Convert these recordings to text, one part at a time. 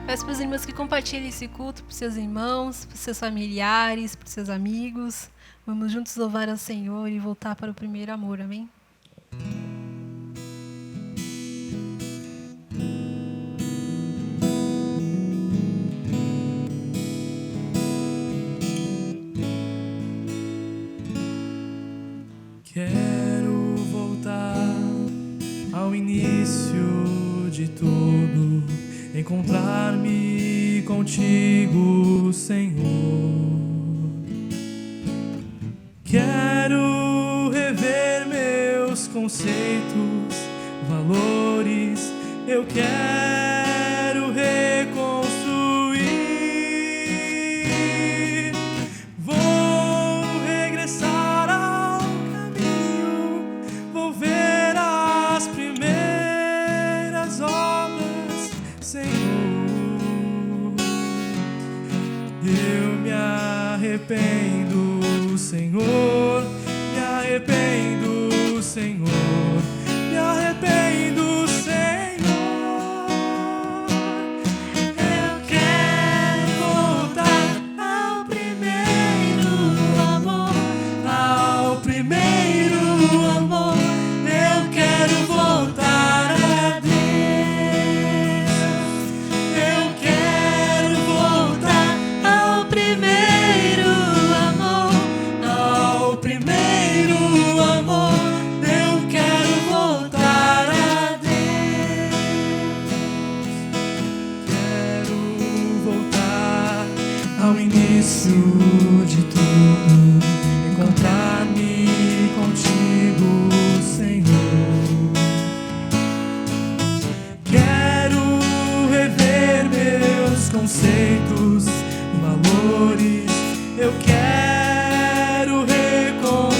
Peço para os irmãos que compartilhem esse culto para os seus irmãos, para os seus familiares, para os seus amigos. Vamos juntos louvar ao Senhor e voltar para o primeiro amor, amém? Quero voltar ao início de tudo, encontrar-me contigo, Senhor. Quero rever meus conceitos, valores, eu quero reconstruir. Vou regressar ao caminho, vou ver as primeiras obras, Senhor. Eu me arrependo, Senhor, me arrependo, Senhor, me arrependo, Senhor. Eu quero voltar ao primeiro amor, ao primeiro amor. Eu quero voltar a Deus. Eu quero voltar ao primeiro amor, ao primeiro amor. Eu quero voltar a Deus. Quero voltar ao início de tudo, encontrar-me contigo, Senhor. Quero rever meus conceitos e valores, eu quero reconstruir.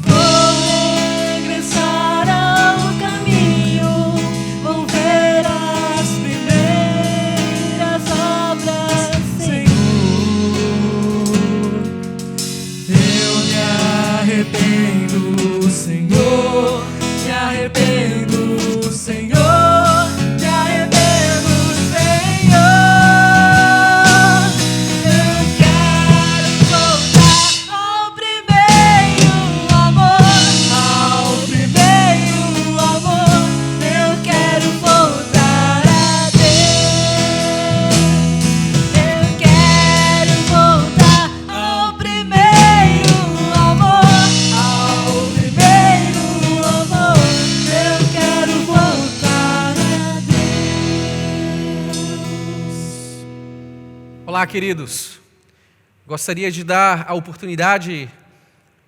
Vou regressar ao caminho, vou ver as primeiras obras, Senhor. Eu me arrependo, Senhor, me arrependo, Senhor, me arrependo, Senhor. Eu quero voltar ao primeiro amor, ao primeiro amor. Eu quero voltar a Deus. Eu quero voltar ao primeiro amor, ao primeiro amor. Eu quero voltar a Deus. Olá, queridos. Gostaria de dar a oportunidade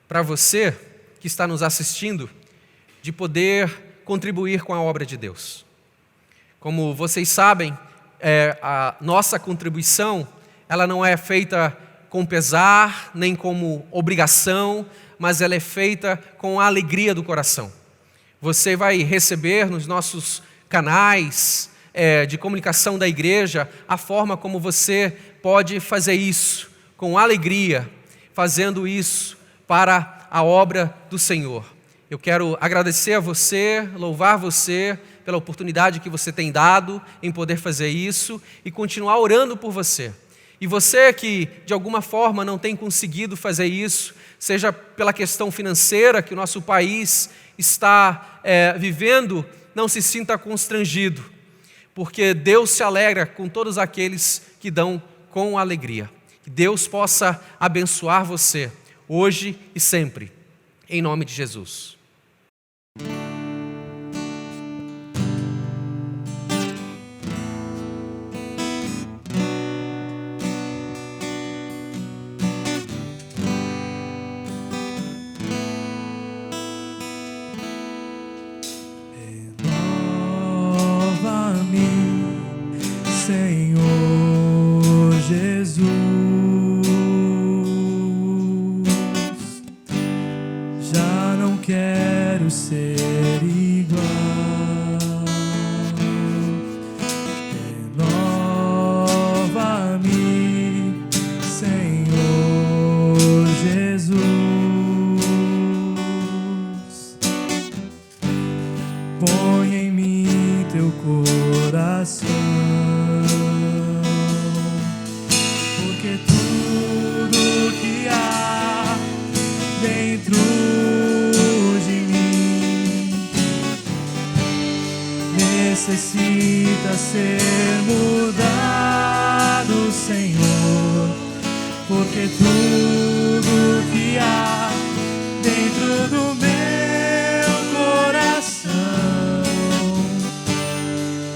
para você que está nos assistindo de poder contribuir com a obra de Deus. Como vocês sabem, a nossa contribuição, ela não é feita com pesar, nem como obrigação, mas ela é feita com a alegria do coração. Você vai receber nos nossos canais de comunicação da igreja a forma como você pode fazer isso com alegria, fazendo isso para a obra do Senhor. Eu quero agradecer a você, louvar você pela oportunidade que você tem dado em poder fazer isso e continuar orando por você. E você que de alguma forma não tem conseguido fazer isso, seja pela questão financeira que o nosso país está vivendo, não se sinta constrangido, porque Deus se alegra com todos aqueles que dão com alegria. Que Deus possa abençoar você hoje e sempre, em nome de Jesus. Renova-me, Senhor Jesus. Já não quero ser igual. Renova-me, Senhor Jesus. Põe em mim teu coração, porque tudo que há dentro de mim necessita ser mudado, Senhor, porque tudo que há dentro do meu coração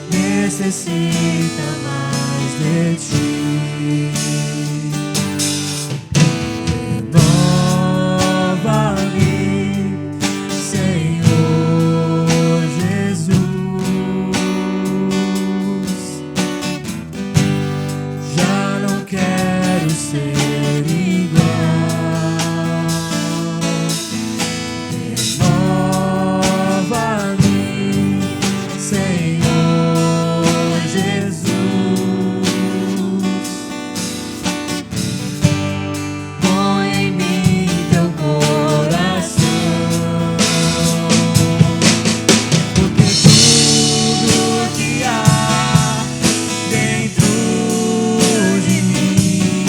necessita mais de ti. Renova-me, Senhor Jesus. Já não quero ser igual. Renova-me, Senhor Jesus. Põe em mim teu coração, porque tudo que há dentro de mim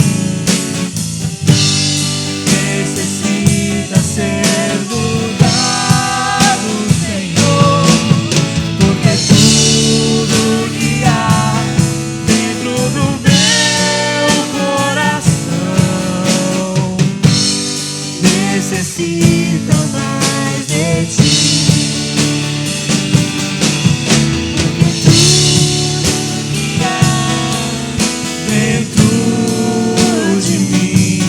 necessita ser mudado, Senhor, porque tudo que há dentro do meu coração necessita mais de ti. Porque tudo que há dentro de mim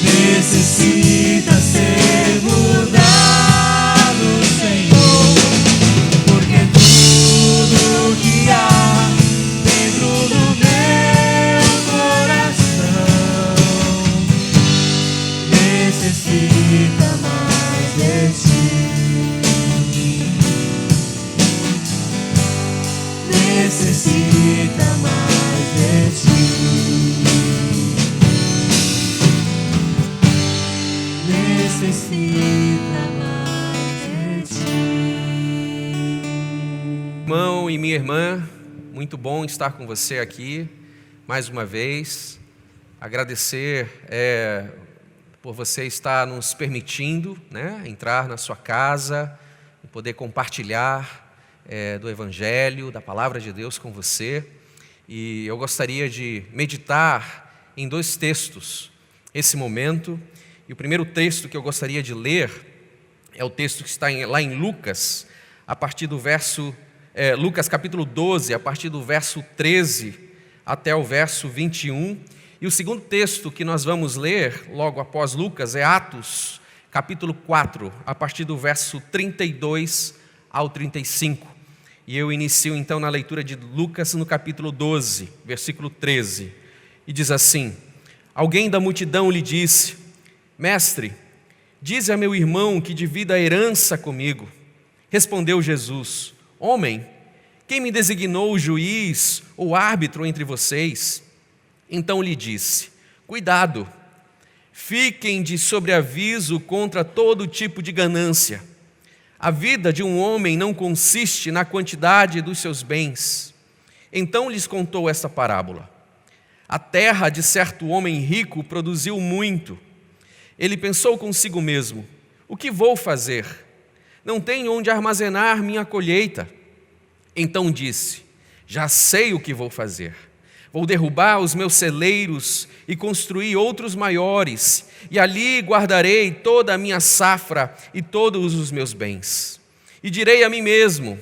necessita ser mudado, Senhor, porque tudo que há dentro do meu coração necessita mais de ti. Necessita mais de ti. Necessita mais de ti. Irmão e minha irmã, muito bom estar com você aqui mais uma vez. Agradecer por você estar nos permitindo, né, entrar na sua casa e poder compartilhar do Evangelho, da Palavra de Deus com você. E eu gostaria de meditar em dois textos esse momento. E o primeiro texto que eu gostaria de ler é o texto que está lá em Lucas, a partir do verso, Lucas capítulo 12, a partir do verso 13 até o verso 21. E o segundo texto que nós vamos ler, logo após Lucas, é Atos, capítulo 4, a partir do verso 32 ao 35. E eu inicio então na leitura de Lucas no capítulo 12, versículo 13. E diz assim: Alguém da multidão lhe disse: Mestre, dize a meu irmão que divida a herança comigo. Respondeu Jesus: Homem, quem me designou o juiz ou árbitro entre vocês? Então lhe disse: Cuidado, fiquem de sobreaviso contra todo tipo de ganância. A vida de um homem não consiste na quantidade dos seus bens. Então lhes contou esta parábola. A terra de certo homem rico produziu muito. Ele pensou consigo mesmo: o que vou fazer? Não tenho onde armazenar minha colheita. Então disse: já sei o que vou fazer. Vou derrubar os meus celeiros e construir outros maiores, e ali guardarei toda a minha safra e todos os meus bens. E direi a mim mesmo: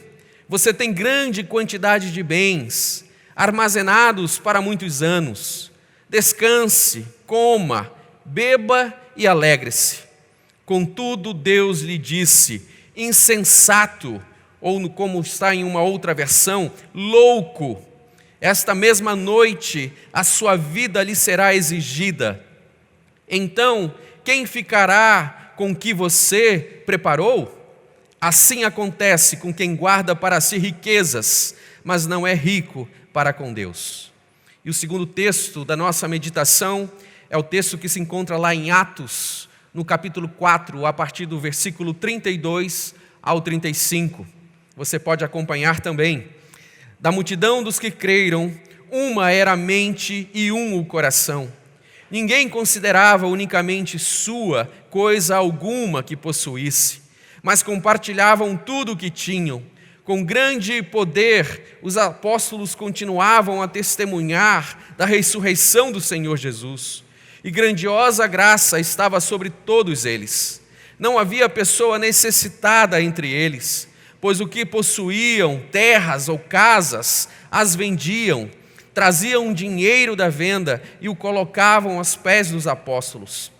você tem grande quantidade de bens, armazenados para muitos anos. Descanse, coma, beba e alegre-se. Contudo, Deus lhe disse: insensato, ou como está em uma outra versão, louco. Esta mesma noite a sua vida lhe será exigida. Então, quem ficará com o que você preparou? Assim acontece com quem guarda para si riquezas, mas não é rico para com Deus. E o segundo texto da nossa meditação é o texto que se encontra lá em Atos, no capítulo 4, a partir do versículo 32 ao 35. Você pode acompanhar também. Da multidão dos que creram, uma era a mente e um o coração. Ninguém considerava unicamente sua coisa alguma que possuísse, mas compartilhavam tudo o que tinham. Com grande poder, os apóstolos continuavam a testemunhar da ressurreição do Senhor Jesus. E grandiosa graça estava sobre todos eles. Não havia pessoa necessitada entre eles, pois o que possuíam, terras ou casas, as vendiam, traziam dinheiro da venda e o colocavam aos pés dos apóstolos,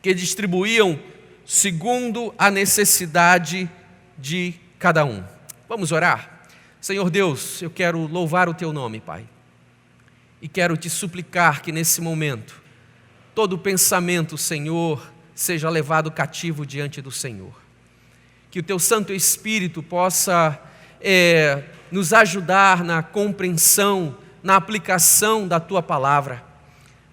que distribuíam segundo a necessidade de cada um. Vamos orar? Senhor Deus, eu quero louvar o Teu nome, Pai, e quero Te suplicar que nesse momento, todo pensamento, Senhor, seja levado cativo diante do Senhor. Que o Teu Santo Espírito possa nos ajudar na compreensão, na aplicação da Tua palavra,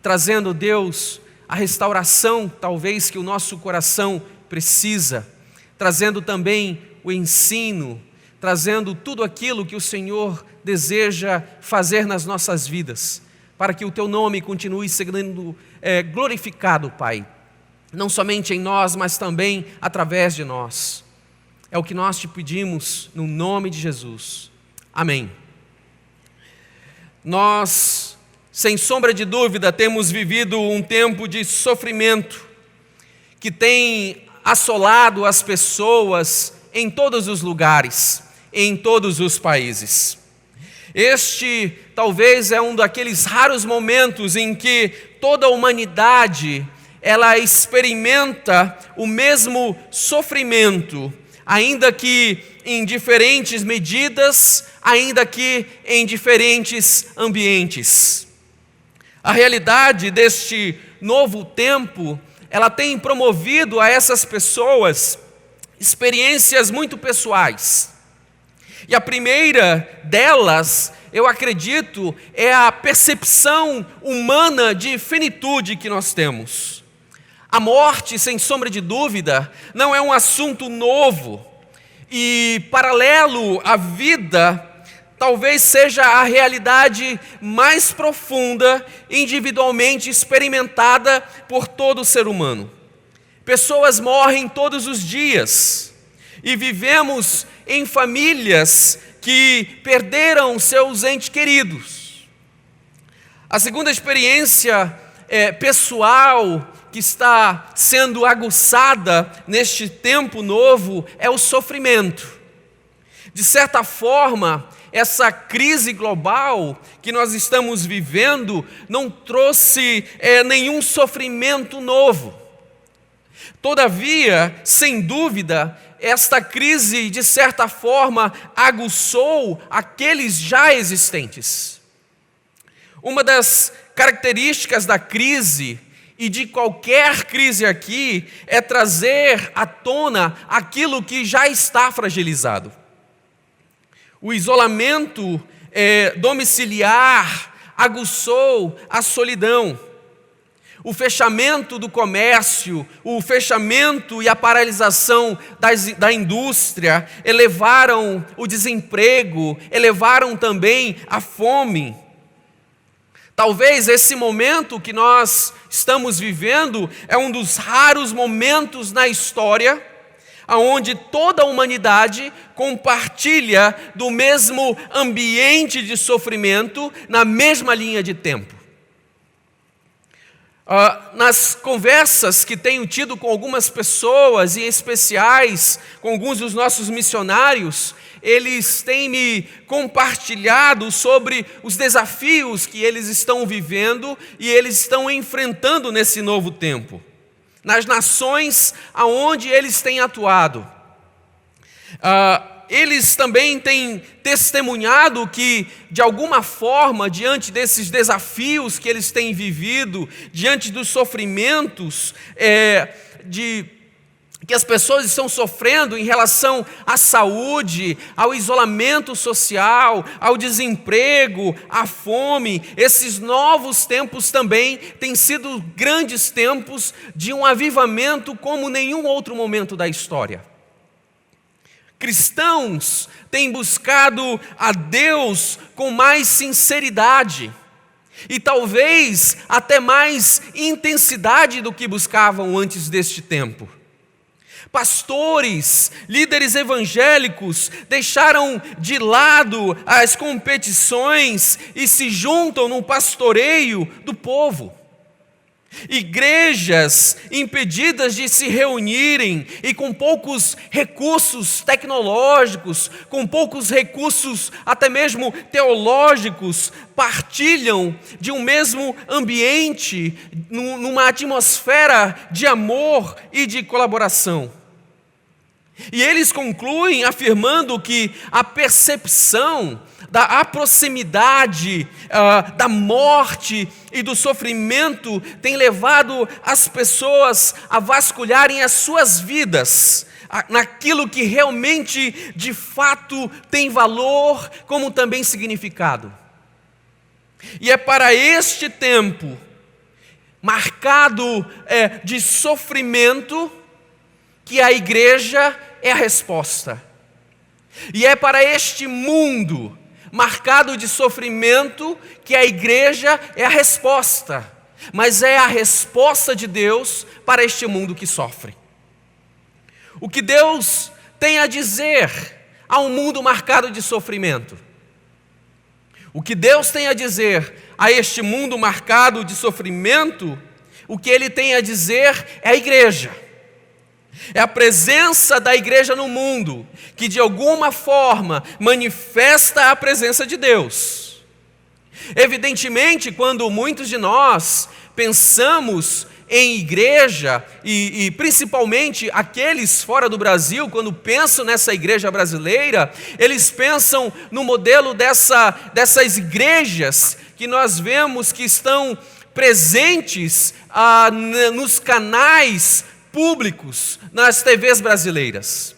trazendo, Deus, a restauração, talvez, que o nosso coração precisa, trazendo também o ensino, trazendo tudo aquilo que o Senhor deseja fazer nas nossas vidas, para que o Teu nome continue sendo glorificado, Pai, não somente em nós, mas também através de nós. É o que nós Te pedimos no nome de Jesus. Amém. Nós, sem sombra de dúvida, temos vivido um tempo de sofrimento que tem assolado as pessoas em todos os lugares, em todos os países. Este talvez é um daqueles raros momentos em que toda a humanidade ela experimenta o mesmo sofrimento, ainda que em diferentes medidas, ainda que em diferentes ambientes. A realidade deste novo tempo, ela tem promovido a essas pessoas experiências muito pessoais. E a primeira delas, eu acredito, é a percepção humana de finitude que nós temos. A morte, sem sombra de dúvida, não é um assunto novo e paralelo à vida, talvez seja a realidade mais profunda, individualmente experimentada por todo ser humano. Pessoas morrem todos os dias e vivemos em famílias que perderam seus entes queridos. A segunda experiência pessoal que está sendo aguçada neste tempo novo é o sofrimento. De certa forma, essa crise global que nós estamos vivendo não trouxe nenhum sofrimento novo. Todavia, sem dúvida, esta crise, de certa forma, aguçou aqueles já existentes. Uma das características da crise, e de qualquer crise aqui, é trazer à tona aquilo que já está fragilizado. O isolamento domiciliar aguçou a solidão. O fechamento do comércio, o fechamento e a paralisação da indústria elevaram o desemprego, elevaram também a fome. Talvez esse momento que nós estamos vivendo é um dos raros momentos na história onde toda a humanidade compartilha do mesmo ambiente de sofrimento na mesma linha de tempo. Nas conversas que tenho tido com algumas pessoas, em especiais com alguns dos nossos missionários, eles têm me compartilhado sobre os desafios que eles estão vivendo e eles estão enfrentando nesse novo tempo, nas nações aonde eles têm atuado. Eles também têm testemunhado que, de alguma forma, diante desses desafios que eles têm vivido, diante dos sofrimentos que as pessoas estão sofrendo em relação à saúde, ao isolamento social, ao desemprego, à fome, esses novos tempos também têm sido grandes tempos de um avivamento como nenhum outro momento da história. cristãos têm buscado a Deus com mais sinceridade e talvez até mais intensidade do que buscavam antes deste tempo. Pastores, líderes evangélicos deixaram de lado as competições e se juntam no pastoreio do povo. Igrejas impedidas de se reunirem e com poucos recursos tecnológicos, com poucos recursos até mesmo teológicos, partilham de um mesmo ambiente, numa atmosfera de amor e de colaboração. E eles concluem afirmando que a percepção da proximidade da morte e do sofrimento tem levado as pessoas a vasculharem as suas vidas naquilo que realmente, de fato, tem valor, como também significado. E é para este tempo, marcado de sofrimento, que a igreja é a resposta. E é para este mundo marcado de sofrimento que a igreja é a resposta. Mas é a resposta de Deus para este mundo que sofre. O que Deus tem a dizer a um mundo marcado de sofrimento? O que Deus tem a dizer a este mundo marcado de sofrimento? O que Ele tem a dizer é a igreja. É a presença da igreja no mundo que de alguma forma manifesta a presença de Deus. Evidentemente, quando muitos de nós pensamos em igreja, e principalmente aqueles fora do Brasil, quando pensam nessa igreja brasileira, eles pensam no modelo dessas igrejas que nós vemos que estão presentes nos canais públicos, nas TVs brasileiras.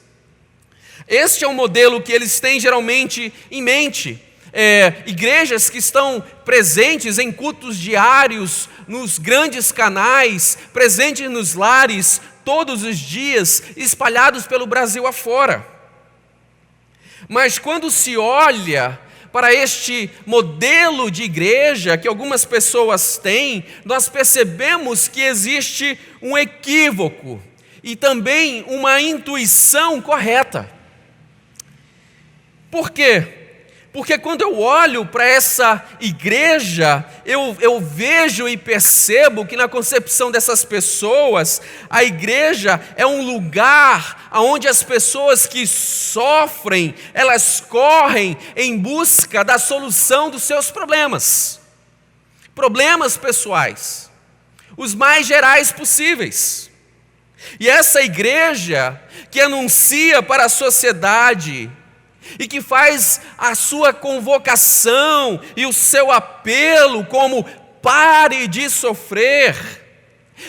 Este é um modelo que eles têm geralmente em mente. Igrejas que estão presentes em cultos diários, nos grandes canais, presentes nos lares, todos os dias, espalhados pelo Brasil afora. Mas quando se olha para este modelo de igreja que algumas pessoas têm, nós percebemos que existe um equívoco e também uma intuição correta. Por quê? Porque quando eu olho para essa igreja, eu vejo e percebo que na concepção dessas pessoas, a igreja é um lugar onde as pessoas que sofrem, elas correm em busca da solução dos seus problemas. Problemas pessoais, os mais gerais possíveis. E essa igreja que anuncia para a sociedade e que faz a sua convocação e o seu apelo como pare de sofrer.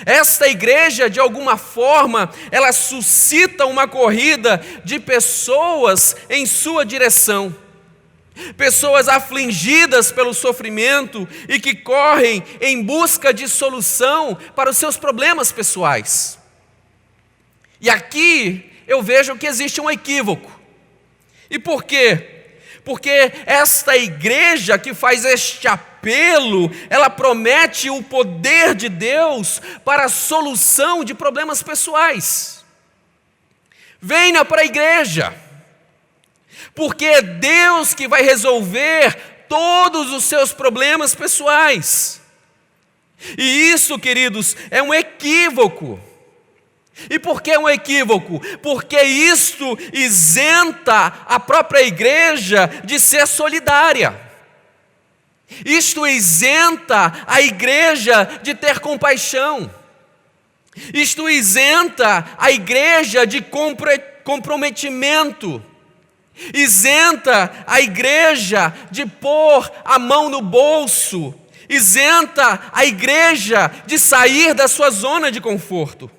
Esta igreja, de alguma forma, ela suscita uma corrida de pessoas em sua direção. Pessoas afligidas pelo sofrimento e que correm em busca de solução para os seus problemas pessoais. E aqui eu vejo que existe um equívoco. E por quê? Porque esta igreja que faz este apelo, ela promete o poder de Deus para a solução de problemas pessoais. Venha para a igreja, porque é Deus que vai resolver todos os seus problemas pessoais. E isso, queridos, é um equívoco. E por que um equívoco? Porque isto isenta a própria igreja de ser solidária. Isto isenta a igreja de ter compaixão. Isto isenta a igreja de comprometimento. Isenta a igreja de pôr a mão no bolso. Isenta a igreja de sair da sua zona de conforto.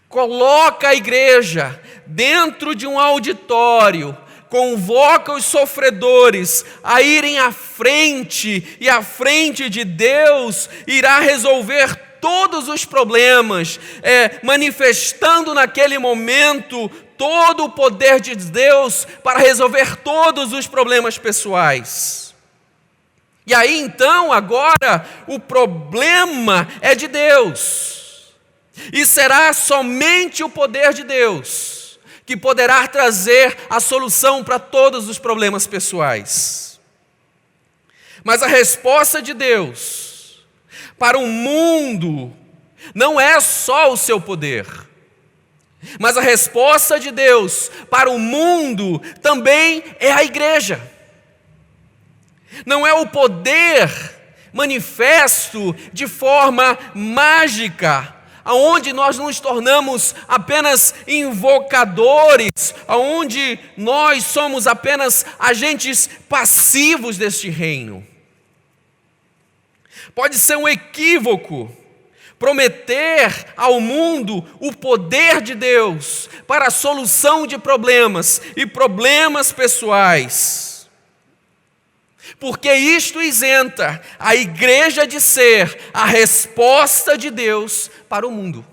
Coloca a igreja dentro de um auditório, convoca os sofredores a irem à frente, e à frente de Deus irá resolver todos os problemas, manifestando naquele momento todo o poder de Deus para resolver todos os problemas pessoais. E aí então, agora, o problema é de Deus. E será somente o poder de Deus que poderá trazer a solução para todos os problemas pessoais. Mas a resposta de Deus para o mundo não é só o seu poder. Mas a resposta de Deus para o mundo também é a igreja. Não é o poder manifesto de forma mágica, aonde nós nos tornamos apenas invocadores, aonde nós somos apenas agentes passivos deste reino. Pode ser um equívoco prometer ao mundo o poder de Deus para a solução de problemas e problemas pessoais. Porque isto isenta a igreja de ser a resposta de Deus para o mundo.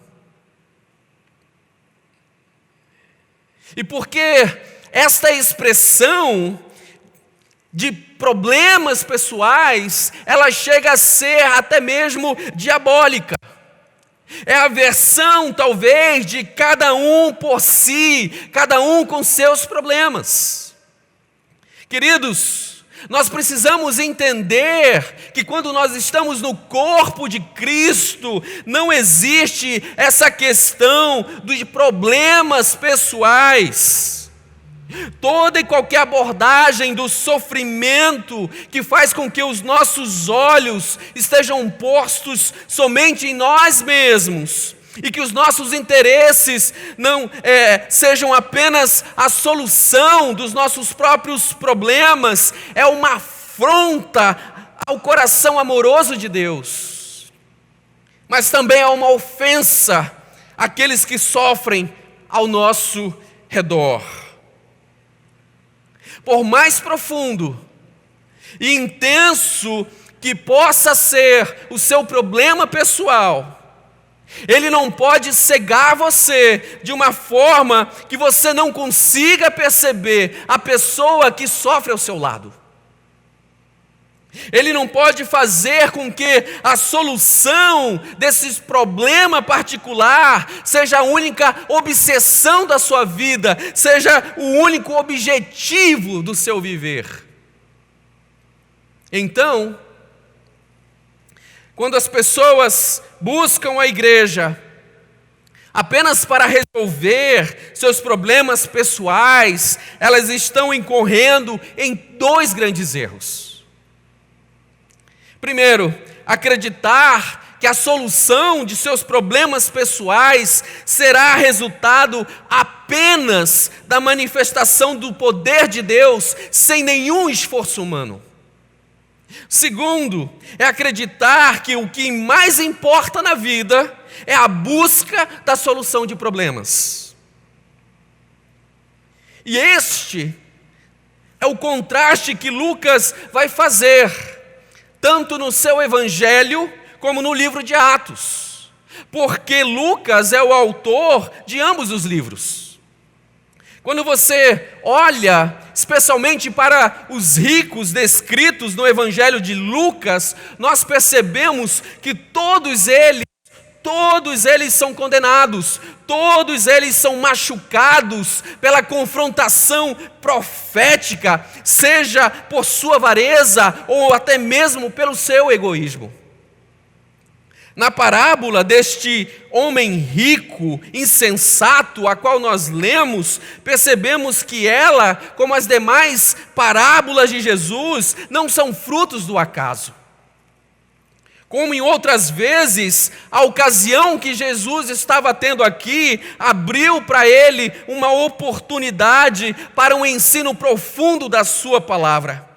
E porque esta expressão de problemas pessoais, ela chega a ser até mesmo diabólica. É a versão, talvez, de cada um por si, cada um com seus problemas. Queridos, nós precisamos entender que quando nós estamos no corpo de Cristo, não existe essa questão de problemas pessoais. Toda e qualquer abordagem do sofrimento que faz com que os nossos olhos estejam postos somente em nós mesmos e que os nossos interesses não sejam apenas a solução dos nossos próprios problemas, é uma afronta ao coração amoroso de Deus, mas também é uma ofensa àqueles que sofrem ao nosso redor. Por mais profundo e intenso que possa ser o seu problema pessoal, ele não pode cegar você de uma forma que você não consiga perceber a pessoa que sofre ao seu lado. Ele não pode fazer com que a solução desse problema particular seja a única obsessão da sua vida, seja o único objetivo do seu viver. Então, quando as pessoas buscam a igreja apenas para resolver seus problemas pessoais, elas estão incorrendo em dois grandes erros. Primeiro, acreditar que a solução de seus problemas pessoais será resultado apenas da manifestação do poder de Deus, sem nenhum esforço humano. Segundo, é acreditar que o que mais importa na vida é a busca da solução de problemas. E este é o contraste que Lucas vai fazer, tanto no seu evangelho, como no livro de Atos. Porque Lucas é o autor de ambos os livros. Quando você olha, especialmente para os ricos descritos no evangelho de Lucas, nós percebemos que todos eles são condenados, todos eles são machucados pela confrontação profética, seja por sua avareza ou até mesmo pelo seu egoísmo. Na parábola deste homem rico, insensato, a qual nós lemos, percebemos que ela, como as demais parábolas de Jesus, não são frutos do acaso. Como em outras vezes, a ocasião que Jesus estava tendo aqui abriu para ele uma oportunidade para um ensino profundo da sua palavra.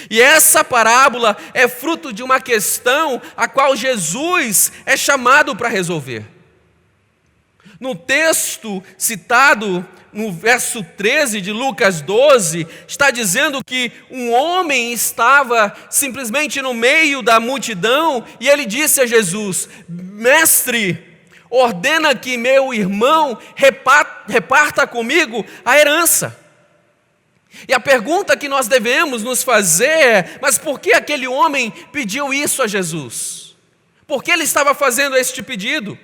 E essa parábola é fruto de uma questão a qual Jesus é chamado para resolver. No texto citado no verso 13 de Lucas 12, está dizendo que um homem estava simplesmente no meio da multidão e ele disse a Jesus: Mestre, ordena que meu irmão reparta comigo a herança. E a pergunta que nós devemos nos fazer é: mas por que aquele homem pediu isso a Jesus? Por que ele estava fazendo este pedido?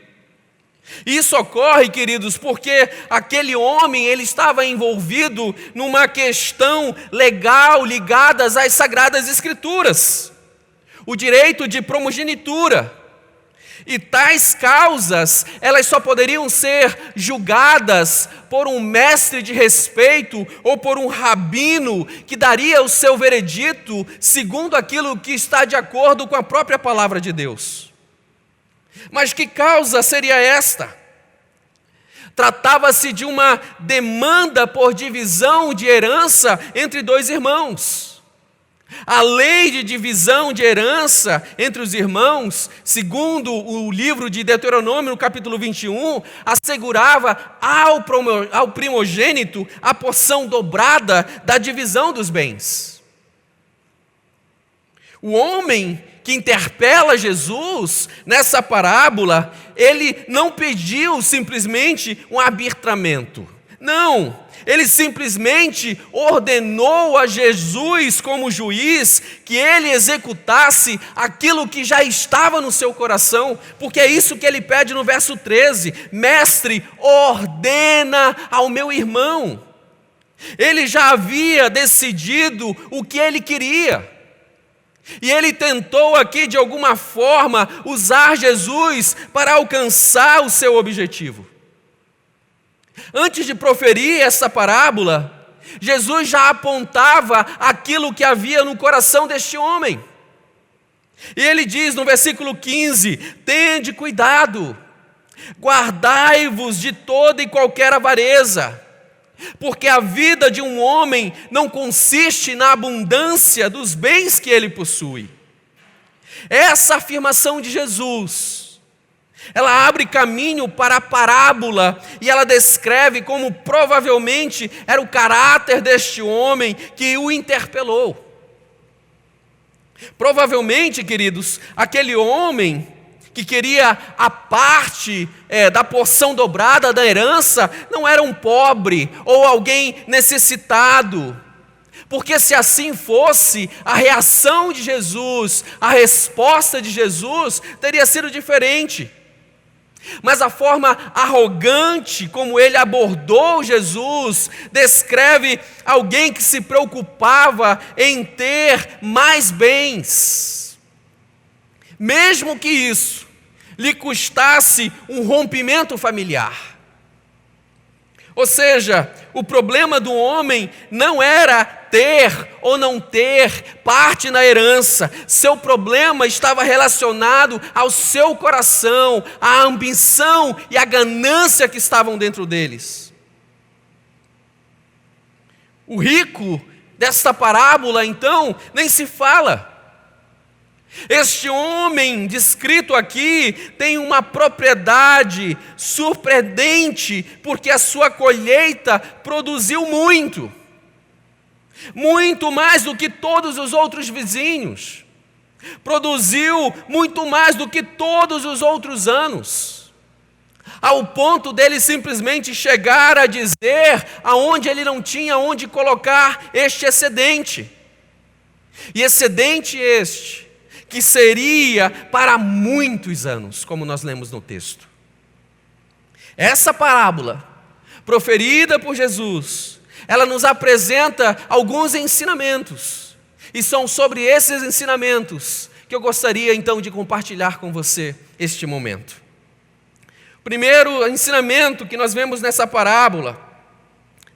Isso ocorre, queridos, porque aquele homem ele estava envolvido numa questão legal ligada às Sagradas Escrituras, o direito de primogenitura. E tais causas, elas só poderiam ser julgadas por um mestre de respeito ou por um rabino que daria o seu veredito segundo aquilo que está de acordo com a própria palavra de Deus. Mas que causa seria esta? Tratava-se de uma demanda por divisão de herança entre dois irmãos. A lei de divisão de herança entre os irmãos, segundo o livro de Deuteronômio, no capítulo 21, assegurava ao primogênito a porção dobrada da divisão dos bens. O homem que interpela Jesus nessa parábola, ele não pediu simplesmente um arbitramento. Não, ele simplesmente ordenou a Jesus como juiz que ele executasse aquilo que já estava no seu coração, porque é isso que ele pede no verso 13: mestre, ordena ao meu irmão. Ele já havia decidido o que ele queria. E ele tentou aqui, de alguma forma, usar Jesus para alcançar o seu objetivo. Antes de proferir essa parábola, Jesus já apontava aquilo que havia no coração deste homem. E ele diz no versículo 15: tende cuidado, guardai-vos de toda e qualquer avareza, porque a vida de um homem não consiste na abundância dos bens que ele possui. Essa afirmação de Jesus, ela abre caminho para a parábola e ela descreve como provavelmente era o caráter deste homem que o interpelou. Provavelmente, queridos, aquele homem que queria a parte da porção dobrada da herança, não era um pobre ou alguém necessitado. Porque se assim fosse, a reação de Jesus, a resposta de Jesus, teria sido diferente. Mas a forma arrogante como ele abordou Jesus, descreve alguém que se preocupava em ter mais bens. Mesmo que isso lhe custasse um rompimento familiar. Ou seja, o problema do homem não era ter ou não ter parte na herança. Seu problema estava relacionado ao seu coração, à ambição e à ganância que estavam dentro deles. O rico desta parábola, então, nem se fala. Este homem descrito aqui tem uma propriedade surpreendente, porque a sua colheita produziu muito mais do que todos os outros vizinhos, produziu muito mais do que todos os outros anos, ao ponto dele simplesmente chegar a dizer aonde ele não tinha onde colocar este excedente, e excedente este que seria para muitos anos, como nós lemos no texto. Essa parábola, proferida por Jesus, ela nos apresenta alguns ensinamentos, e são sobre esses ensinamentos que eu gostaria então de compartilhar com você este momento. O primeiro ensinamento que nós vemos nessa parábola,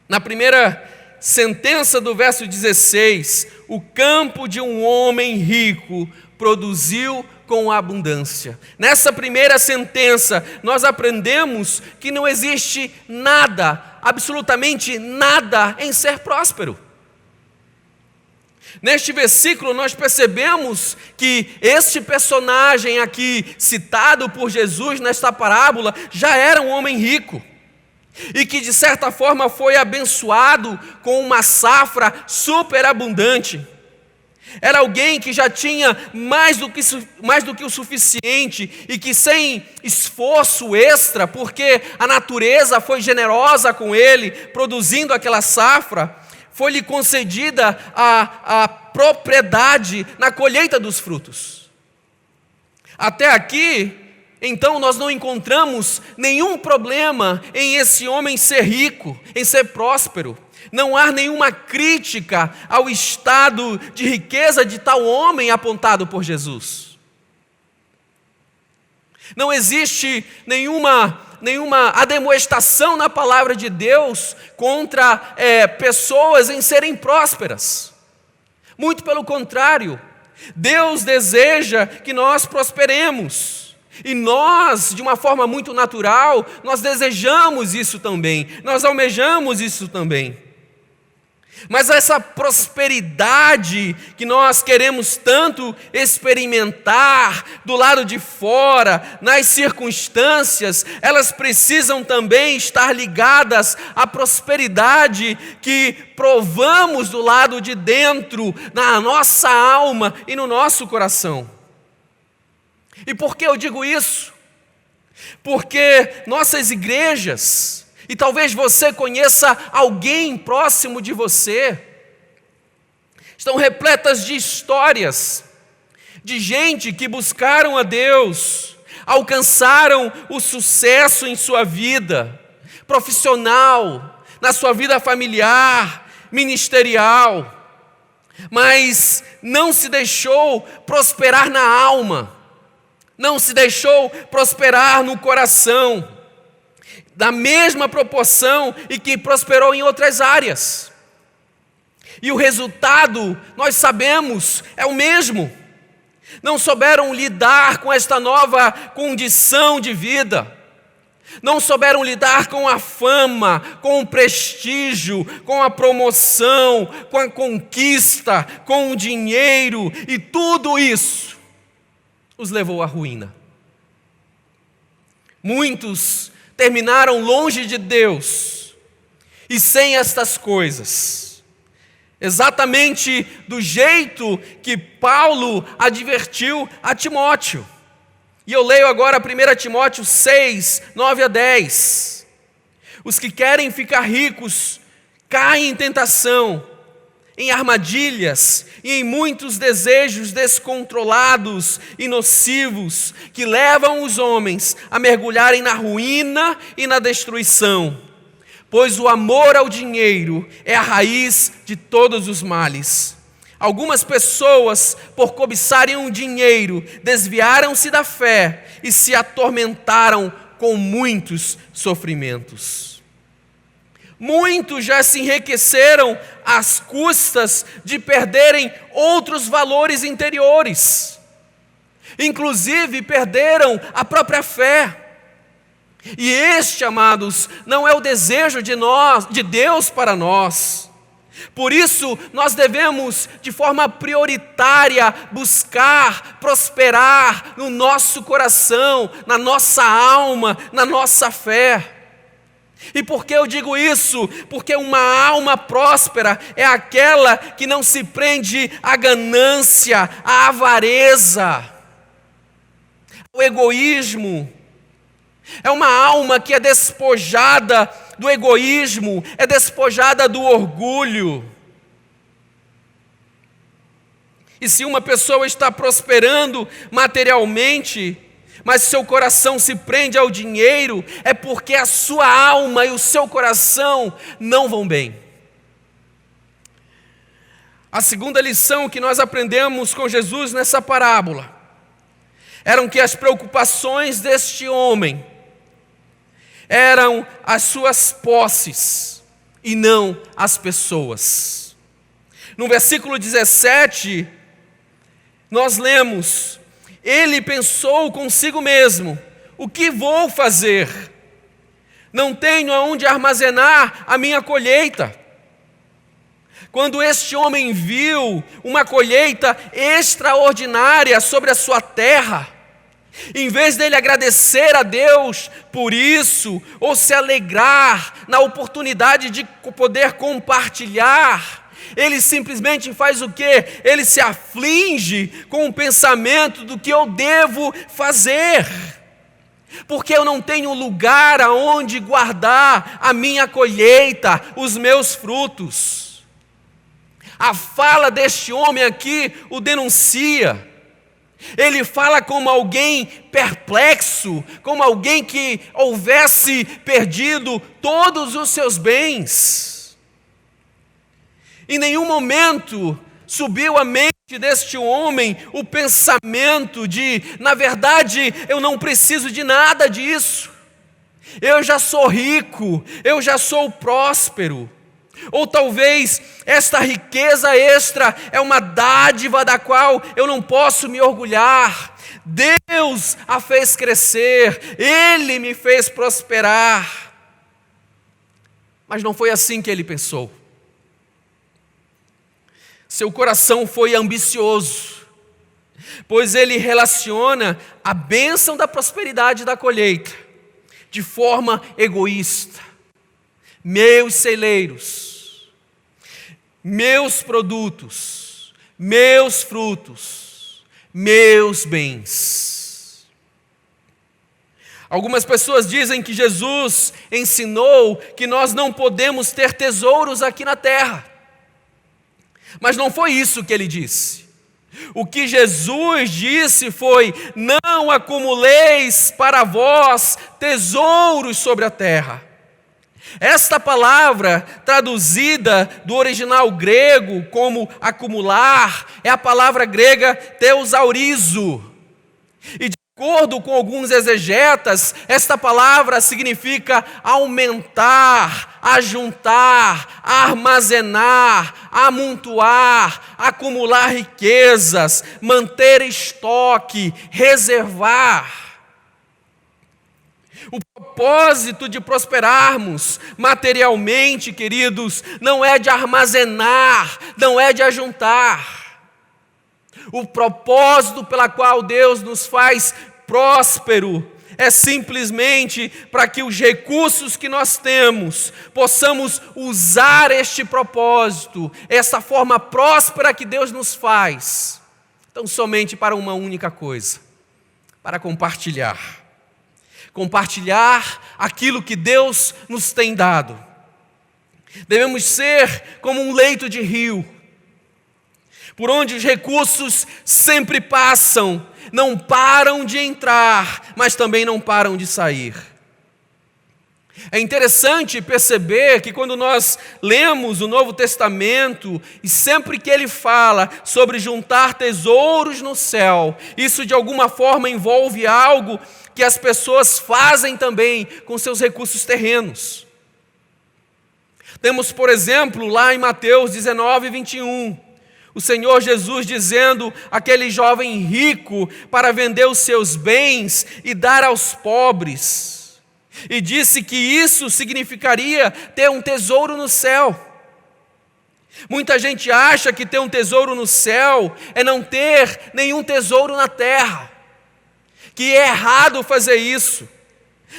na primeira sentença do verso 16, o campo de um homem rico produziu com abundância. Nessa primeira sentença, nós aprendemos que não existe nada, absolutamente nada, em ser próspero. Neste versículo, nós percebemos que este personagem aqui, citado por Jesus nesta parábola, já era um homem rico. E que, de certa forma, foi abençoado com uma safra superabundante. Era alguém que já tinha mais do que o suficiente e que, sem esforço extra, porque a natureza foi generosa com ele, produzindo aquela safra, foi-lhe concedida a propriedade na colheita dos frutos. Até aqui, então, nós não encontramos nenhum problema em esse homem ser rico, em ser próspero. Não há nenhuma crítica ao estado de riqueza de tal homem apontado por Jesus. Não existe nenhuma admoestação na palavra de Deus contra pessoas em serem prósperas. Muito pelo contrário, Deus deseja que nós prosperemos. E nós, de uma forma muito natural, nós desejamos isso também, nós almejamos isso também. Mas essa prosperidade que nós queremos tanto experimentar do lado de fora, nas circunstâncias, elas precisam também estar ligadas à prosperidade que provamos do lado de dentro, na nossa alma e no nosso coração. E por que eu digo isso? Porque nossas igrejas, e talvez você conheça alguém próximo de você, estão repletas de histórias, de gente que buscaram a Deus, alcançaram o sucesso em sua vida profissional, na sua vida familiar, ministerial, mas não se deixou prosperar na alma, não se deixou prosperar no coração, da mesma proporção e que prosperou em outras áreas. E o resultado, nós sabemos, é o mesmo. Não souberam lidar com esta nova condição de vida. Não souberam lidar com a fama, com o prestígio, com a promoção, com a conquista, com o dinheiro, e tudo isso os levou à ruína. Muitos terminaram longe de Deus e sem estas coisas, exatamente do jeito que Paulo advertiu a Timóteo. E eu leio agora 1 Timóteo 6, 9 a 10. Os que querem ficar ricos caem em tentação, em armadilhas e em muitos desejos descontrolados e nocivos que levam os homens a mergulharem na ruína e na destruição. Pois o amor ao dinheiro é a raiz de todos os males. Algumas pessoas, por cobiçarem o dinheiro, desviaram-se da fé e se atormentaram com muitos sofrimentos. Muitos já se enriqueceram às custas de perderem outros valores interiores. Inclusive perderam a própria fé. E este, amados, não é o desejo de Deus para nós. Por isso, nós devemos, de forma prioritária, buscar prosperar no nosso coração, na nossa alma, na nossa fé. E por que eu digo isso? Porque uma alma próspera é aquela que não se prende à ganância, à avareza, ao egoísmo. É uma alma que é despojada do egoísmo, é despojada do orgulho. E se uma pessoa está prosperando materialmente, mas seu coração se prende ao dinheiro, é porque a sua alma e o seu coração não vão bem. A segunda lição que nós aprendemos com Jesus nessa parábola eram que as preocupações deste homem eram as suas posses e não as pessoas. No versículo 17, nós lemos: ele pensou consigo mesmo: o que vou fazer? Não tenho aonde armazenar a minha colheita. Quando este homem viu uma colheita extraordinária sobre a sua terra, em vez dele agradecer a Deus por isso, ou se alegrar na oportunidade de poder compartilhar, Ele simplesmente faz o quê? Ele se aflige com o pensamento do que eu devo fazer. Porque eu não tenho lugar aonde guardar a minha colheita, os meus frutos. A fala deste homem aqui o denuncia. Ele fala como alguém perplexo, como alguém que houvesse perdido todos os seus bens. Em nenhum momento subiu à mente deste homem o pensamento de, na verdade, eu não preciso de nada disso. Eu já sou rico, eu já sou próspero. Ou talvez esta riqueza extra é uma dádiva da qual eu não posso me orgulhar. Deus a fez crescer, Ele me fez prosperar. Mas não foi assim que ele pensou. Seu coração foi ambicioso, pois ele relaciona a bênção da prosperidade da colheita de forma egoísta. Meus celeiros, meus produtos, meus frutos, meus bens. Algumas pessoas dizem que Jesus ensinou que nós não podemos ter tesouros aqui na terra. Mas não foi isso que ele disse. O que Jesus disse foi: não acumuleis para vós tesouros sobre a terra. Esta palavra, traduzida do original grego como acumular, é a palavra grega thesaurizo. E de acordo com alguns exegetas, esta palavra significa aumentar, ajuntar, armazenar, amontoar, acumular riquezas, manter estoque, reservar. O propósito de prosperarmos materialmente, queridos, não é de armazenar, não é de ajuntar. O propósito pela qual Deus nos faz próspero é simplesmente para que os recursos que nós temos possamos usar este propósito, essa forma próspera que Deus nos faz, então somente para uma única coisa: para compartilhar. Compartilhar aquilo que Deus nos tem dado. Devemos ser como um leito de rio, por onde os recursos sempre passam, não param de entrar, mas também não param de sair. É interessante perceber que quando nós lemos o Novo Testamento, e sempre que ele fala sobre juntar tesouros no céu, isso de alguma forma envolve algo que as pessoas fazem também com seus recursos terrenos. Temos, por exemplo, lá em Mateus 19, 21, o Senhor Jesus dizendo àquele jovem rico para vender os seus bens e dar aos pobres. E disse que isso significaria ter um tesouro no céu. Muita gente acha que ter um tesouro no céu é não ter nenhum tesouro na terra, que é errado fazer isso.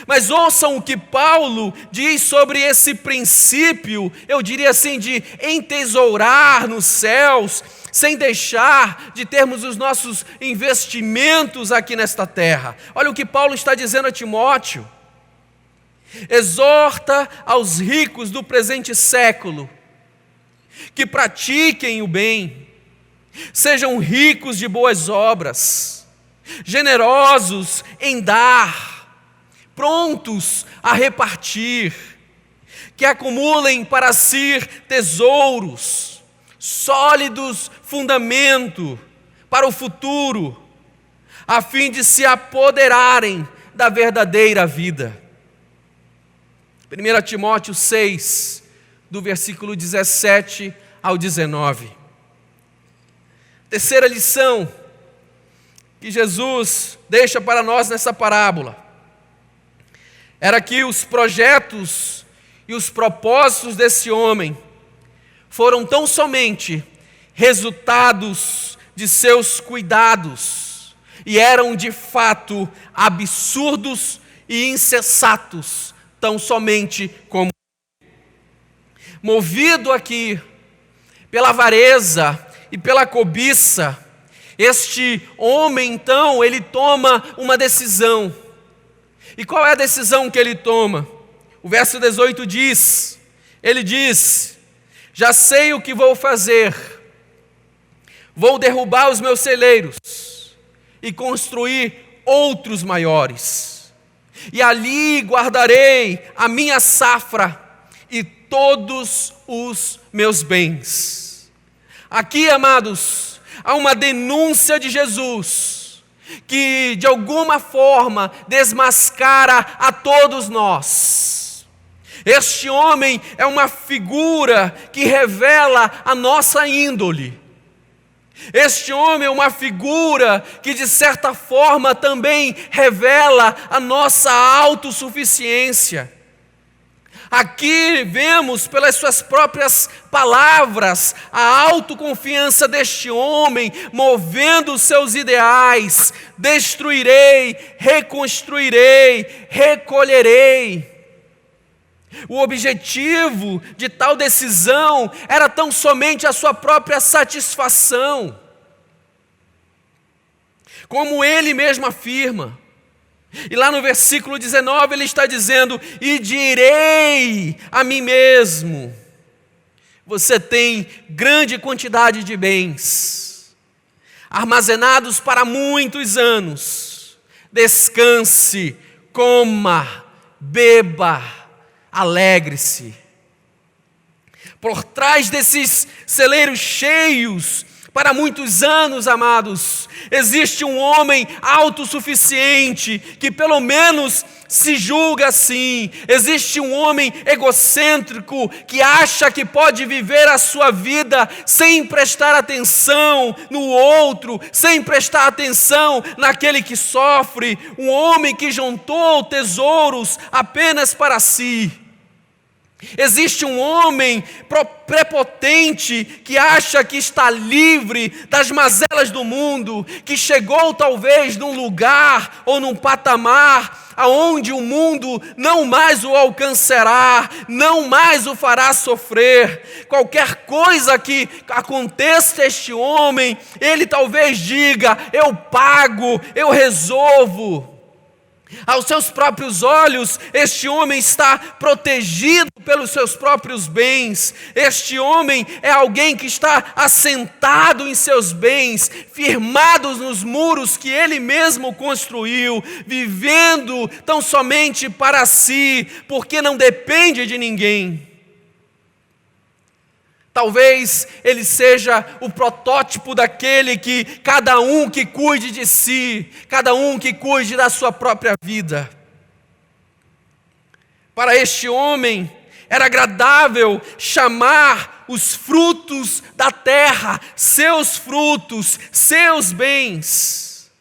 Mas ouçam o que Paulo diz sobre esse princípio, eu diria assim, de entesourar nos céus, sem deixar de termos os nossos investimentos aqui nesta terra. Olha o que Paulo está dizendo a Timóteo: exorta aos ricos do presente século que pratiquem o bem, sejam ricos de boas obras, generosos em dar, prontos a repartir, que acumulem para si tesouros, sólidos fundamento para o futuro, a fim de se apoderarem da verdadeira vida. 1 Timóteo 6, do versículo 17 ao 19. Terceira lição que Jesus deixa para nós nessa parábola era que os projetos e os propósitos desse homem foram tão somente resultados de seus cuidados e eram de fato absurdos e insensatos, tão somente como movido aqui pela avareza e pela cobiça, este homem, então, ele toma uma decisão. E qual é a decisão que ele toma? O verso 18 diz, ele diz: já sei o que vou fazer, vou derrubar os meus celeiros e construir outros maiores, e ali guardarei a minha safra e todos os meus bens. Aqui, amados, há uma denúncia de Jesus, que de alguma forma desmascara a todos nós. Este homem é uma figura que revela a nossa índole. Este homem é uma figura que de certa forma também revela a nossa autossuficiência. Aqui vemos pelas suas próprias palavras a autoconfiança deste homem movendo os seus ideais: destruirei, reconstruirei, recolherei. O objetivo de tal decisão era tão somente a sua própria satisfação. Como ele mesmo afirma, e lá no versículo 19 ele está dizendo: e direi a mim mesmo, você tem grande quantidade de bens, armazenados para muitos anos, descanse, coma, beba, alegre-se. Por trás desses celeiros cheios, para muitos anos, amados, existe um homem autossuficiente, que pelo menos se julga assim. Existe um homem egocêntrico, que acha que pode viver a sua vida sem prestar atenção no outro, sem prestar atenção naquele que sofre. Um homem que juntou tesouros apenas para si. Existe um homem prepotente que acha que está livre das mazelas do mundo, que chegou talvez num lugar ou num patamar aonde o mundo não mais o alcançará, não mais o fará sofrer. Qualquer coisa que aconteça a este homem, ele talvez diga: eu pago, eu resolvo. Aos seus próprios olhos, este homem está protegido pelos seus próprios bens. Este homem é alguém que está assentado em seus bens, firmados nos muros que ele mesmo construiu, vivendo tão somente para si, porque não depende de ninguém. Talvez ele seja o protótipo daquele que cada um que cuide de si, cada um que cuide da sua própria vida. Para este homem era agradável chamar os frutos da terra seus frutos, seus bens.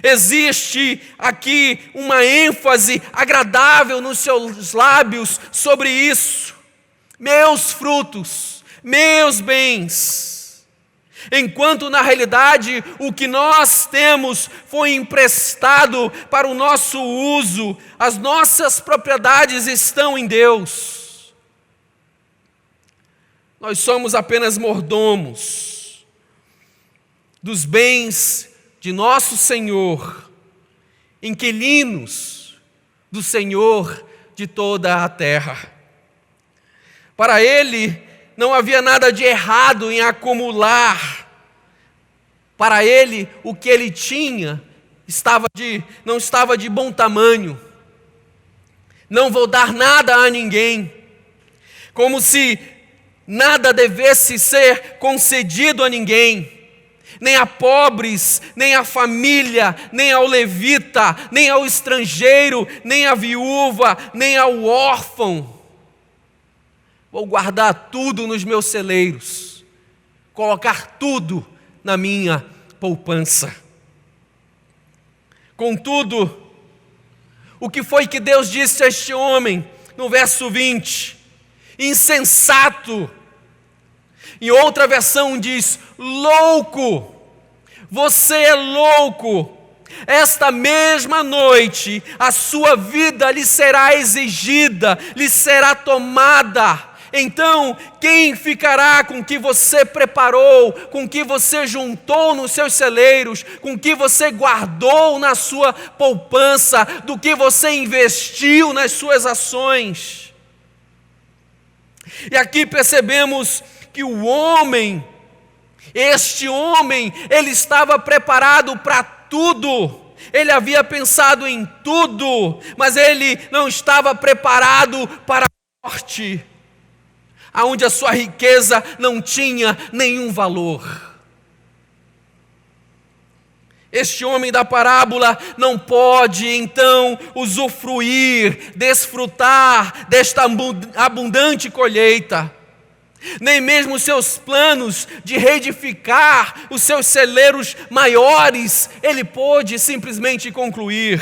Existe aqui uma ênfase agradável nos seus lábios sobre isso. Meus frutos, meus bens. Enquanto na realidade o que nós temos foi emprestado para o nosso uso, as nossas propriedades estão em Deus. Nós somos apenas mordomos dos bens de nosso Senhor, inquilinos do Senhor de toda a terra. Para ele, não havia nada de errado em acumular. Para ele, o que ele tinha não estava de bom tamanho. Não vou dar nada a ninguém. Como se nada devesse ser concedido a ninguém. Nem a pobres, nem a família, nem ao levita, nem ao estrangeiro, nem à viúva, nem ao órfão. Vou guardar tudo nos meus celeiros, colocar tudo na minha poupança. Contudo, o que foi que Deus disse a este homem no verso 20? Insensato. Em outra versão diz: louco, você é louco. Esta mesma noite a sua vida lhe será exigida, lhe será tomada. então quem ficará com o que você preparou, com o que você juntou nos seus celeiros, com o que você guardou na sua poupança, do que você investiu nas suas ações? E aqui percebemos que este homem, ele estava preparado para tudo. Ele havia pensado em tudo, mas ele não estava preparado para a morte, aonde a sua riqueza não tinha nenhum valor. Este homem da parábola não pode, então, usufruir, desfrutar desta abundante colheita. Nem mesmo seus planos de reedificar os seus celeiros maiores, ele pôde simplesmente concluir.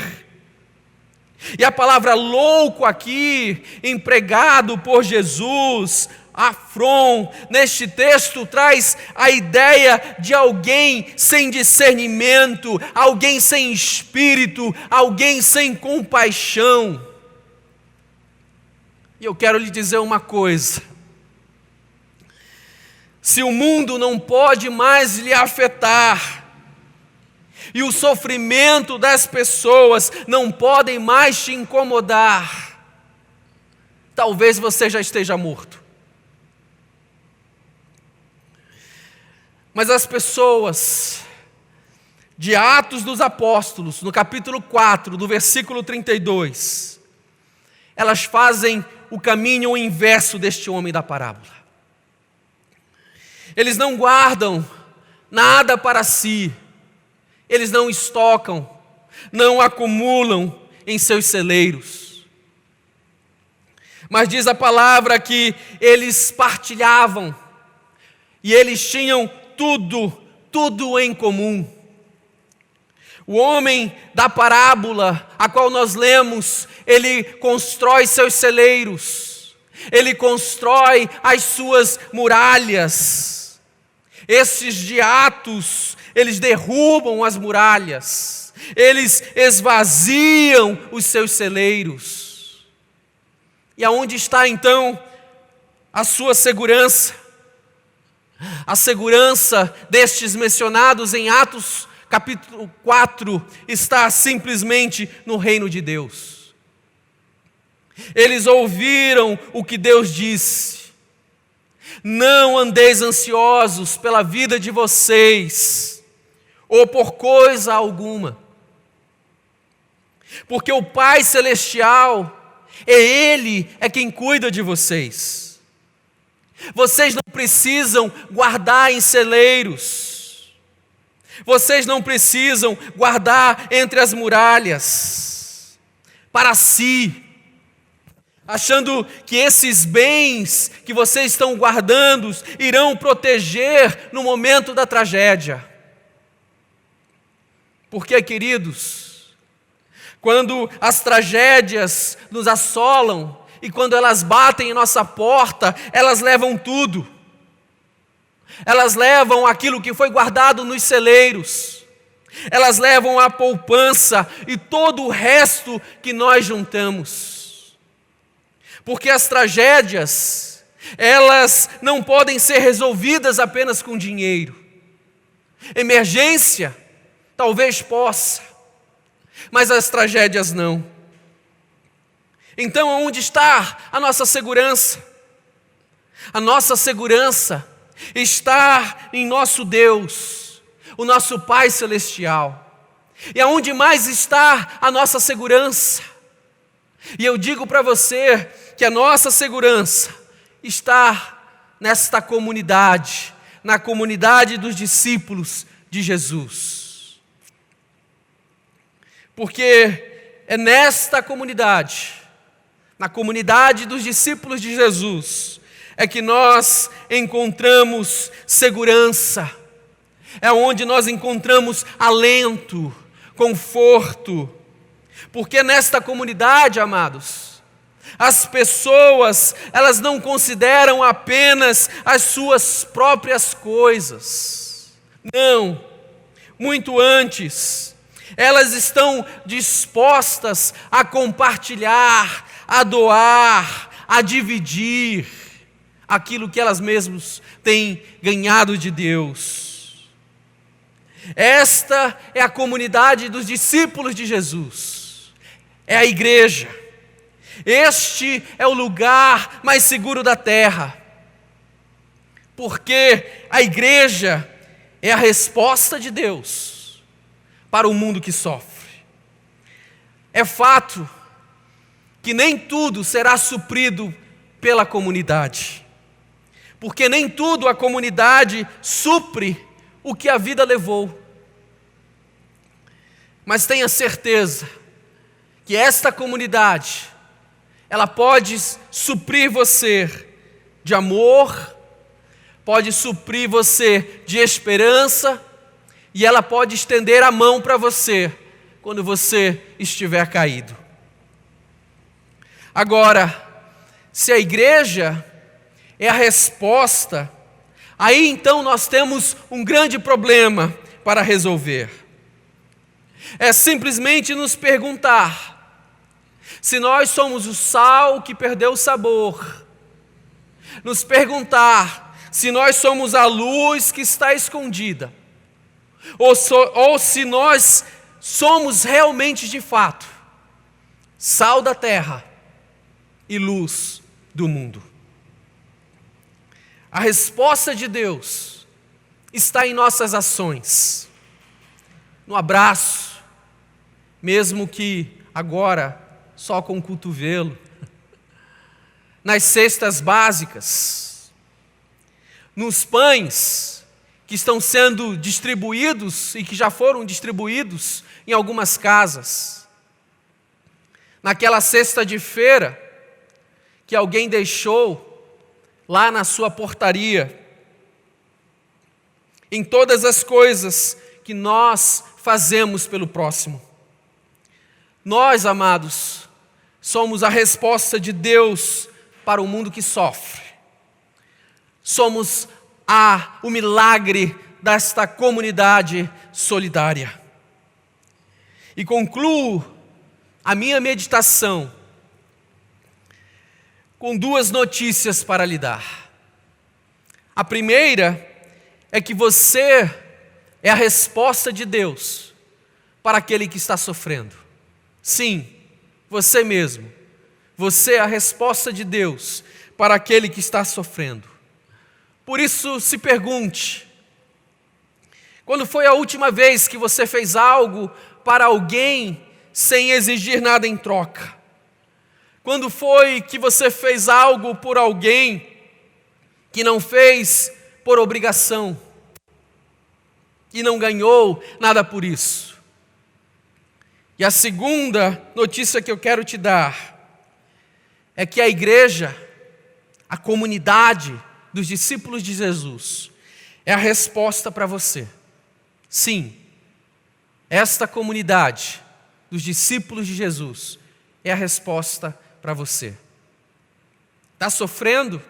E a palavra louco aqui, empregado por Jesus, afron, neste texto traz a ideia de alguém sem discernimento, alguém sem espírito, alguém sem compaixão. E eu quero lhe dizer uma coisa: se o mundo não pode mais lhe afetar, e o sofrimento das pessoas não podem mais te incomodar, talvez você já esteja morto. Mas as pessoas de Atos dos Apóstolos, no capítulo 4, do versículo 32, elas fazem o caminho inverso deste homem da parábola. Eles não guardam nada para si, eles não estocam, não acumulam em seus celeiros. Mas diz a palavra que eles partilhavam, e eles tinham tudo em comum. O homem da parábola, a qual nós lemos, ele constrói seus celeiros, ele constrói as suas muralhas. Esses de Atos, eles derrubam as muralhas, eles esvaziam os seus celeiros. E aonde está então a sua segurança? A segurança destes mencionados em Atos capítulo 4 está simplesmente no reino de Deus. Eles ouviram o que Deus disse: não andeis ansiosos pela vida de vocês, ou por coisa alguma, porque o Pai Celestial, Ele é quem cuida de vocês. Vocês não precisam guardar em celeiros, vocês não precisam guardar entre as muralhas, para si, achando que esses bens que vocês estão guardando irão proteger no momento da tragédia. Porque, queridos, quando as tragédias nos assolam e quando elas batem em nossa porta, elas levam tudo. Elas levam aquilo que foi guardado nos celeiros. Elas levam a poupança e todo o resto que nós juntamos. Porque as tragédias, elas não podem ser resolvidas apenas com dinheiro. Emergência, talvez possa, mas as tragédias não. Então, onde está a nossa segurança? A nossa segurança está em nosso Deus, o nosso Pai Celestial. E aonde mais está a nossa segurança? E eu digo para você que a nossa segurança está nesta comunidade, na comunidade dos discípulos de Jesus. Porque é nesta comunidade, na comunidade dos discípulos de Jesus, é que nós encontramos segurança, é onde nós encontramos alento, conforto. Porque nesta comunidade, amados, as pessoas, elas não consideram apenas as suas próprias coisas. Não, muito antes, elas estão dispostas a compartilhar, a doar, a dividir. aquilo que elas mesmas têm ganhado de Deus. Esta é a comunidade dos discípulos de Jesus, é a igreja. Este é o lugar mais seguro da terra, porque a igreja é a resposta de Deus para o mundo que sofre. É fato que nem tudo será suprido pela comunidade, porque nem tudo a comunidade supre o que a vida levou. Mas tenha certeza que esta comunidade, ela pode suprir você de amor, pode suprir você de esperança, e ela pode estender a mão para você quando você estiver caído. Agora, se a igreja é a resposta, aí então nós temos um grande problema para resolver. É simplesmente nos perguntar se nós somos o sal que perdeu o sabor, nos perguntar se nós somos a luz que está escondida, ou se nós somos realmente de fato sal da terra e luz do mundo. A resposta de Deus está em nossas ações, no abraço, mesmo que agora só com o cotovelo, nas cestas básicas, nos pães que estão sendo distribuídos e que já foram distribuídos em algumas casas, naquela cesta de feira que alguém deixou lá na sua portaria, em todas as coisas que nós fazemos pelo próximo. Nós, amados, somos a resposta de Deus para o mundo que sofre. Somos o milagre desta comunidade solidária. E concluo a minha meditação com duas notícias para lhe dar. A primeira é que você é a resposta de Deus para aquele que está sofrendo. Sim, você mesmo. Você é a resposta de Deus para aquele que está sofrendo. Por isso, se pergunte: quando foi a última vez que você fez algo para alguém sem exigir nada em troca? Quando foi que você fez algo por alguém que não fez por obrigação e não ganhou nada por isso? E a segunda notícia que eu quero te dar é que a igreja, a comunidade dos discípulos de Jesus, é a resposta para você. Sim, esta comunidade dos discípulos de Jesus é a resposta para você. Está sofrendo?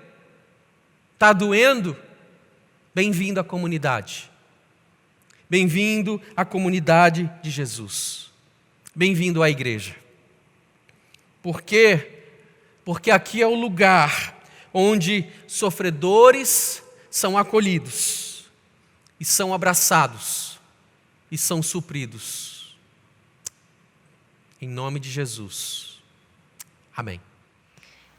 Está doendo? Bem-vindo à comunidade. Bem-vindo à comunidade de Jesus. Bem-vindo à igreja. Por quê? Porque aqui é o lugar onde sofredores são acolhidos, e são abraçados, e são supridos. Em nome de Jesus. Amém.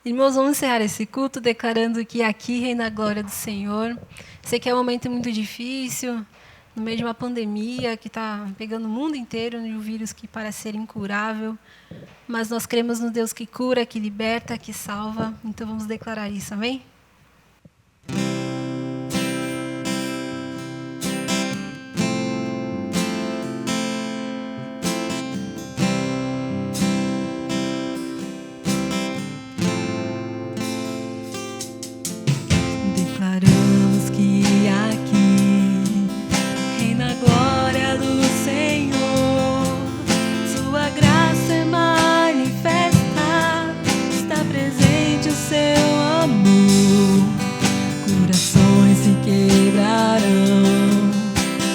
Irmãos, vamos encerrar esse culto declarando que aqui reina a glória do Senhor. Sei que é um momento muito difícil, no meio de uma pandemia que está pegando o mundo inteiro, de um vírus que parece ser incurável, mas nós cremos no Deus que cura, que liberta, que salva. Então vamos declarar isso, amém? Declaramos que aqui reina a glória do Senhor, sua graça é manifesta, está presente o seu amor, corações se quebrarão,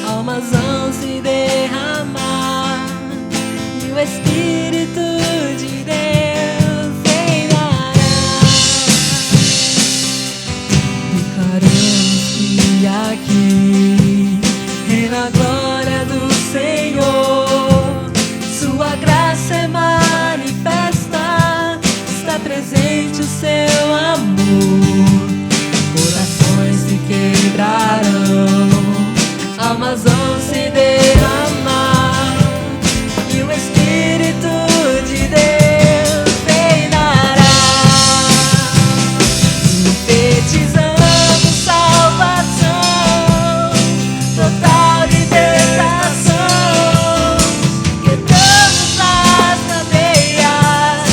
almas vão se derramar, e o Espírito de Deus reinará. almas vão se derramar e o Espírito de Deus reinará, profetizando salvação, total libertação, quebrando as cadeias,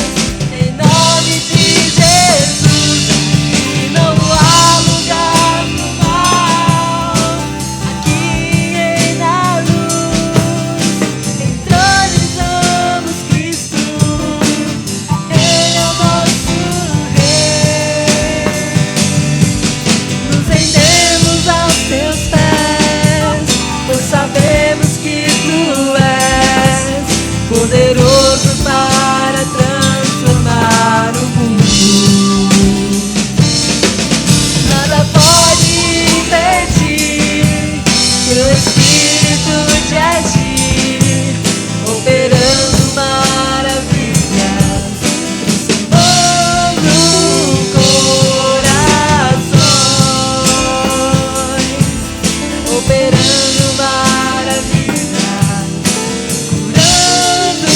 em nome de Jesus, e não há lugar pro mal, aqui reina a luz, entronizamos Cristo, Ele é o nosso Rei, nos rendemos aos teus pés, pois sabemos que tu és poderoso para transformar o mundo. Nada pode impedir teu Espírito de agir, operando maravilhas, transformando corações, operando maravilhas, curando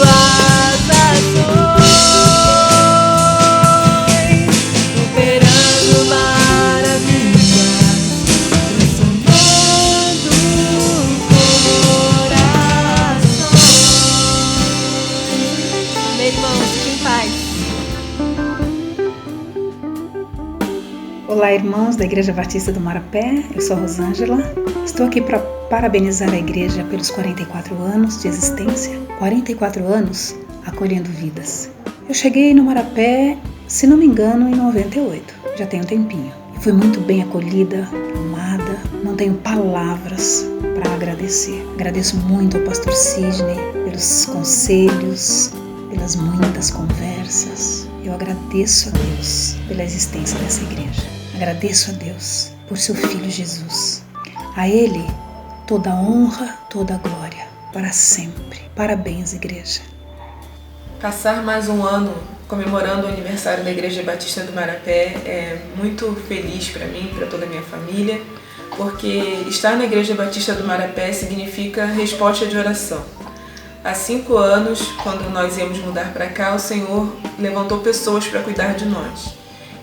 as nações, operando maravilhas, transformando corações. Amém, irmãos, fiquem em paz. Olá, irmãos da Igreja Batista do Marapé, eu sou a Rosângela. Estou aqui para parabenizar a igreja pelos 44 anos de existência, 44 anos acolhendo vidas. Eu cheguei no Marapé, se não me engano, em 98, já tem um tempinho. E fui muito bem acolhida, amada, não tenho palavras para agradecer. Agradeço muito ao pastor Sidney pelos conselhos, pelas muitas conversas. Eu agradeço a Deus pela existência dessa igreja. Agradeço a Deus por seu Filho Jesus. A Ele toda a honra, toda a glória, para sempre. Parabéns, igreja. Passar mais um ano comemorando o aniversário da Igreja Batista do Marapé é muito feliz para mim, para toda a minha família, porque estar na Igreja Batista do Marapé significa resposta de oração. Há 5 anos, quando nós íamos mudar para cá, o Senhor levantou pessoas para cuidar de nós.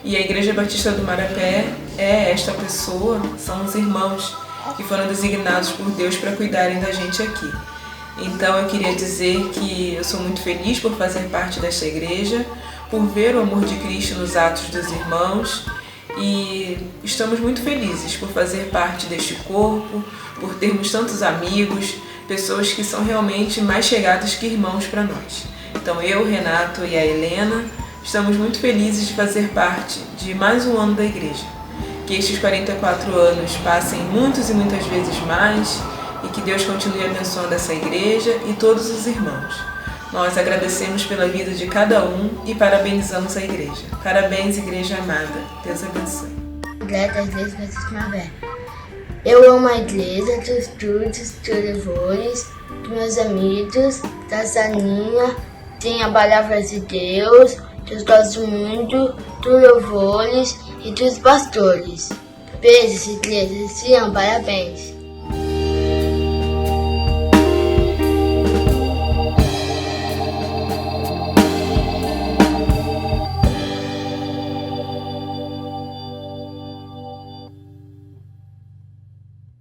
E a Igreja Batista do Marapé é esta pessoa, são os irmãos que foram designados por Deus para cuidarem da gente aqui. Então eu queria dizer que eu sou muito feliz por fazer parte desta igreja, por ver o amor de Cristo nos atos dos irmãos, e estamos muito felizes por fazer parte deste corpo, por termos tantos amigos, pessoas que são realmente mais chegadas que irmãos para nós. Então eu, Renato e a Helena estamos muito felizes de fazer parte de mais um ano da igreja. Que estes 44 anos passem muitos e muitas vezes mais, e que Deus continue abençoando essa igreja e todos os irmãos. Nós agradecemos pela vida de cada um e parabenizamos a igreja. Parabéns, igreja amada. Deus abençoe. Igreja Batista do Marapé. Eu amo a igreja, dos estudos, dos louvores, dos meus amigos, da Saninha, tem a palavra de Deus, dos gosto muito, dos louvores e dos pastores. Beijos, igreja, te amo, parabéns.